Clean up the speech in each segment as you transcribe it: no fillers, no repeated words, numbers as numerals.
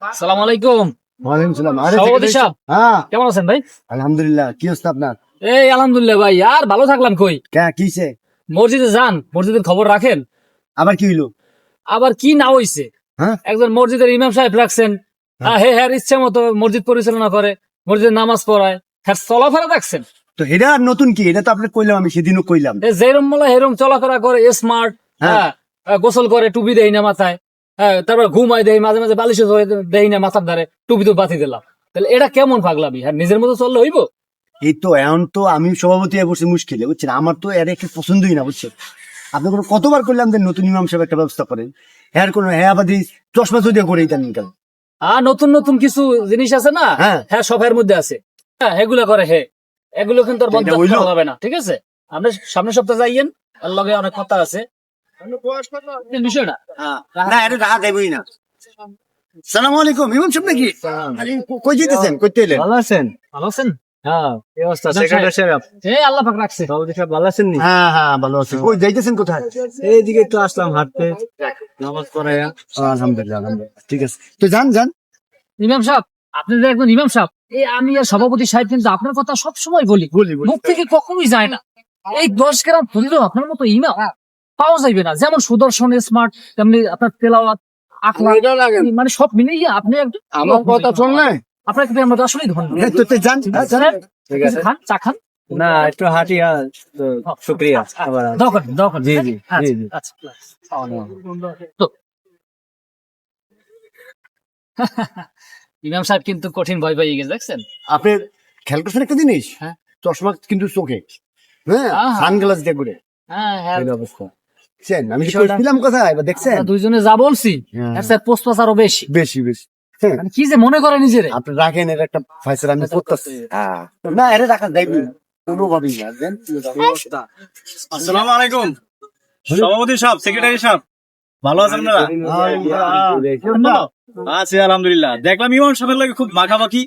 সালাম আলাইকুম। ওয়ালাইকুম সালাম। আরে সভাপতি সাহেব, হ্যাঁ, কেমন আছেন ভাই? আলহামদুলিল্লাহ। কি অবস্থা আপনার? এই আলহামদুলিল্লাহ ভাই। আর ভালো থাকলাম কই? কিছে? মসজিদে যান, মসজিদের খবর রাখেন। আবার কি হইলো? আবার কি না হইছে? হ্যাঁ, একজন মসজিদের ইমাম সাহেব রাখছেন, হ্যাঁ ইচ্ছে মতো মসজিদ পরিচালনা করে, মসজিদে নামাজ পড়ায়, হ্যাঁ চলাফেরা দেখছেন। তো এটা আর নতুন কি? এটা তো আপনি কইলাম, আমি সেদিনও কইলাম। যেরম বলে হেরম চলাফেরা করে, স্মার্ট। হ্যাঁ। হ্যাঁ, গোসল করে, টুপি দেই না মাথায়। হ্যাঁ, তারপর ঘুমাই দেয়, মাঝে মাঝে বালিশে দেই না মাথার ধারে, টুপি তো বাতি দিলাম। তাহলে এটা কেমন পাগলামি? হ্যাঁ, নিজের মতো চললে হইব? এই তো এখন তো আমি সভাপতি হয়ে বসে মুশকিলে, বুঝছেন? আমার তো এর একটু পছন্দই না, বুঝছেন? আপনি কোনো কতবার করলাম যে নতুন ইমাম সাহেব একটা ব্যবস্থা করেন, হ্যাঁ কোনো হ্যাঁ আবাদি চশমা চুদিয়া করে দিতেন কেন? নতুন নতুন কিছু জিনিস আছে না, হ্যাঁ। হ্যাঁ সবের মধ্যে আছে। হ্যাঁ, এগুলা করে হে, এগুলো কিন্তু আর বন্ধ এটা হইলো? করা হবে না, ঠিক আছে? আপনি সামনের সপ্তাহে যাইয়েন, আর লগে অনেক কথা আছে বিষয়টা। না, এটা রাহা দেবই না। সালাম আলাইকুম, ইমাম সাহেব নাকি? আরে, কই যেতেছেন? কইতে এলেন? ভালো আছেন? ভালো আছেন? হ্যাঁ, কি অবস্থা? ইমাম সেক্রেটারি সাহেব, এই আল্লাহ পাক রাখছে। সভাপতি সাহেব ভালো আছেন নি? হ্যাঁ হ্যাঁ, ভালো আছি। কই যাইতেছেন কোথায়? এইদিকে একটু আসলাম হাঁটতে, নামাজ পড়াইয়া। আলহামদুলিল্লাহ, আলহামদুলিল্লাহ, ঠিক আছে। তো যান যান। ইমাম সাহেব, আপনি যে একজন ইমাম সাহেব, এই আমি আর সভাপতি সাহেব কিন্তু আপনার কথা সব সময় বলি, মুখ থেকে কখনোই যায় না। এই 10 গ্রাম ধরলেও আপনার মতো ইমাম পাওয়া যাইবে না। যেমন সুদর্শন, স্মার্ট, তেমনি আপনার তেলাওয়াত, আখলাক, মানে সব মিলিয়ে আপনি একজন আমার কথা শুনলে? আপনার কিন্তু আমরা আসলেই ধন্য। তো যান যান। ঠিক আছে। খান, চা খান। না, একটু হাঁটি। তো শুক্রিয়া। আবার দোয়া করেন, দোয়া করেন। জি, জি, আচ্ছা, জি, জি। আচ্ছা। তো ইমাম সাহেব কিন্তু কঠিন ভয় পেয়ে গেছে, দেখছেন? আপনি খেয়াল করছেন একটা জিনিস? হ্যাঁ। চশমা কিন্তু চোখে, হ্যাঁ, আহা। সানগ্লাস দিয়ে ঘুরে। হ্যাঁ হ্যাঁ, এই অবস্থা। দেখছেন আমি বিষয়টা- কইছিলাম কোথায়, এবার দেখছেন? আমরা দুইজনে যা বলছি, হ্যাঁ। এর চেয়ে পোস্ট আরো বেশি। বেশি বেশি। হ্যাঁ, মানে কি যে মনে করে নিজেরে। আপনি রাখেন, এর একটা ফাইসার আমি করতেছি। না, এটা রাখা যাইবে না কোনোভাবেই না। দেন। আসসালামু আলাইকুম সভাপতি সাহেব, সেক্রেটারি সাহেব, ভালো আছেন আপনারা? আছি আলহামদুলিল্লাহ। দেখলাম ইমাম সাহেবের লাগে খুব মাখামাখি।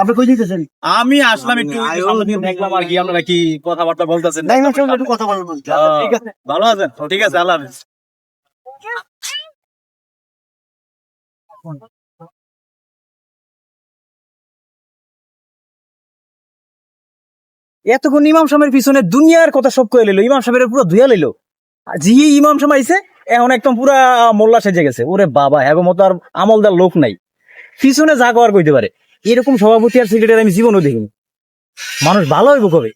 আপনি কই যেতেছেন? আমি আসলাম একটু সামনে দিয়ে দেখলাম আর কি, আপনারা কি কথাবার্তা বলতেছেন। না, ইমাম সাহেব একটু কথা বলবো। ঠিক আছে, ভালো আছেন? ঠিক আছে, আল্লাহ হাফেজ। এতক্ষণ ইমাম সাহেবের পিছনে দুনিয়ার কথা সব কয়ে লইলো, ইমাম সাহেবের পুরো ধুয়া লইলো। জি, ইমাম সাহেব আইছে, এখন একদম পুরা মোল্লা সেজে গেছে। ওরে বাবা, হ্যাঁ মতো আর আমলদার লোক নাই, পিছনে যা করার কইতে পারে। এরকম সভাপতি আর সেক্রেটারি আমি জীবনও দেখিনি। মানুষ ভালো হইব কবে?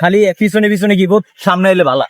খালি পিছনে পিছনে কি বোধ, সামনে এলে ভালা।